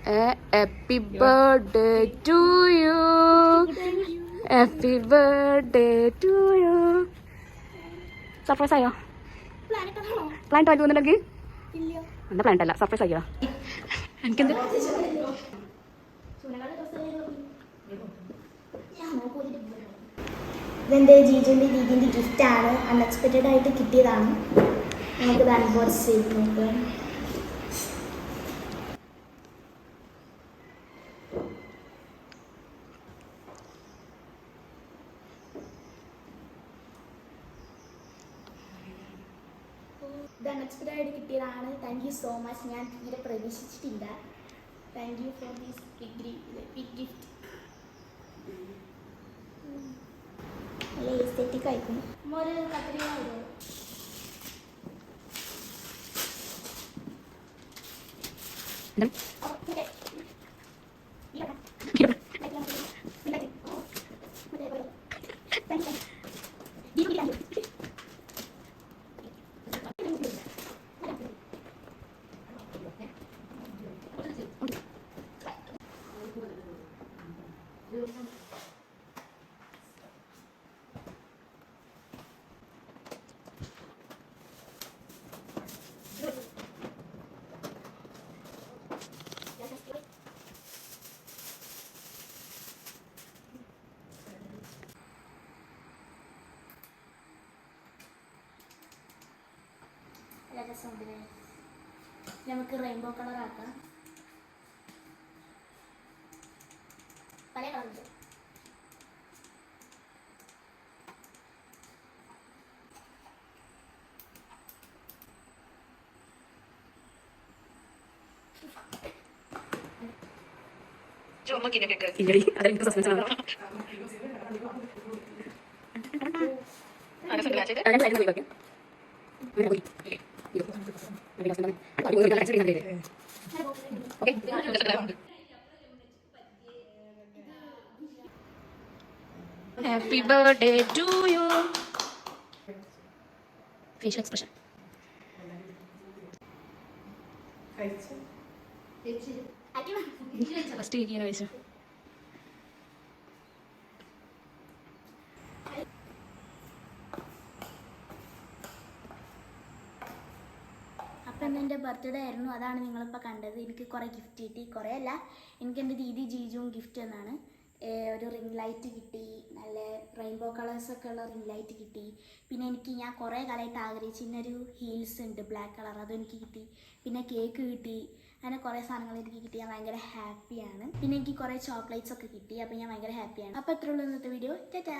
Happy birthday to you, happy birthday to you. Surprise ആയോ? Plan ആയി തോന്നുന്നുണ്ടെങ്കിൽ എന്താ പ്ലാൻ അല്ല, സർപ്രൈസ് ആയോ? എനിക്കെന്ത് ഇതെൻ്റെ ജീജുവിൻ്റെ ദീദിൻ്റെ ഗിഫ്റ്റാണ്. അൺഎക്സ്പെക്റ്റഡ് ആയിട്ട് കിട്ടിയതാണ്. നമുക്ക് ഇത് അൺബോക്സ് ചെയ്ത് നോക്കാം. ഇത് അൺഎക്സ്പെക്റ്റഡ് ആയിട്ട് കിട്ടിയതാണ്. Thank you so much. ഞാൻ തീരെ പ്രതീക്ഷിച്ചിട്ടില്ല. Thank you for this big gift. നല്ല എസ്തെറ്റിക് ആയിരിക്കും. ഒരു കത്തിരിക്ക വരുമോ? നമുക്ക് റെയിൻബോ കളർ ആക്കാം. പല കളറുണ്ട്. Happy birthday to you. Facial expression. First ഇങ്ങനെ കഴിച്ചു. അപ്പം എൻ്റെ ബർത്ത്ഡേ ആയിരുന്നു. അതാണ് നിങ്ങളിപ്പോൾ കണ്ടത്. എനിക്ക് കുറേ ഗിഫ്റ്റ് കിട്ടി. കുറേ അല്ല, എനിക്ക് എൻ്റെ ദീദി ജീജുവും ഗിഫ്റ്റ് എന്നാണ്. ഒരു റിംഗ് ലൈറ്റ് കിട്ടി. നല്ല റെയിൻബോ കളേഴ്സൊക്കെ ഉള്ള റിംഗ് ലൈറ്റ് കിട്ടി. പിന്നെ ഞാൻ കുറേ കാലമായിട്ട് ആഗ്രഹിച്ചിരുന്നൊരു ഹീൽസ് ഉണ്ട്, ബ്ലാക്ക് കളർ, അതും എനിക്ക് കിട്ടി. പിന്നെ കേക്ക് കിട്ടി. അങ്ങനെ കുറേ സാധനങ്ങൾ എനിക്ക് കിട്ടി. ഞാൻ ഭയങ്കര ഹാപ്പിയാണ്. പിന്നെ എനിക്ക് കുറേ ചോക്ലേറ്റ്സ് ഒക്കെ കിട്ടി. അപ്പോൾ ഞാൻ ഭയങ്കര ഹാപ്പിയാണ്. അപ്പോൾ അത്രയുള്ളൂ ഇന്നത്തെ വീഡിയോ. ടാറ്റാ.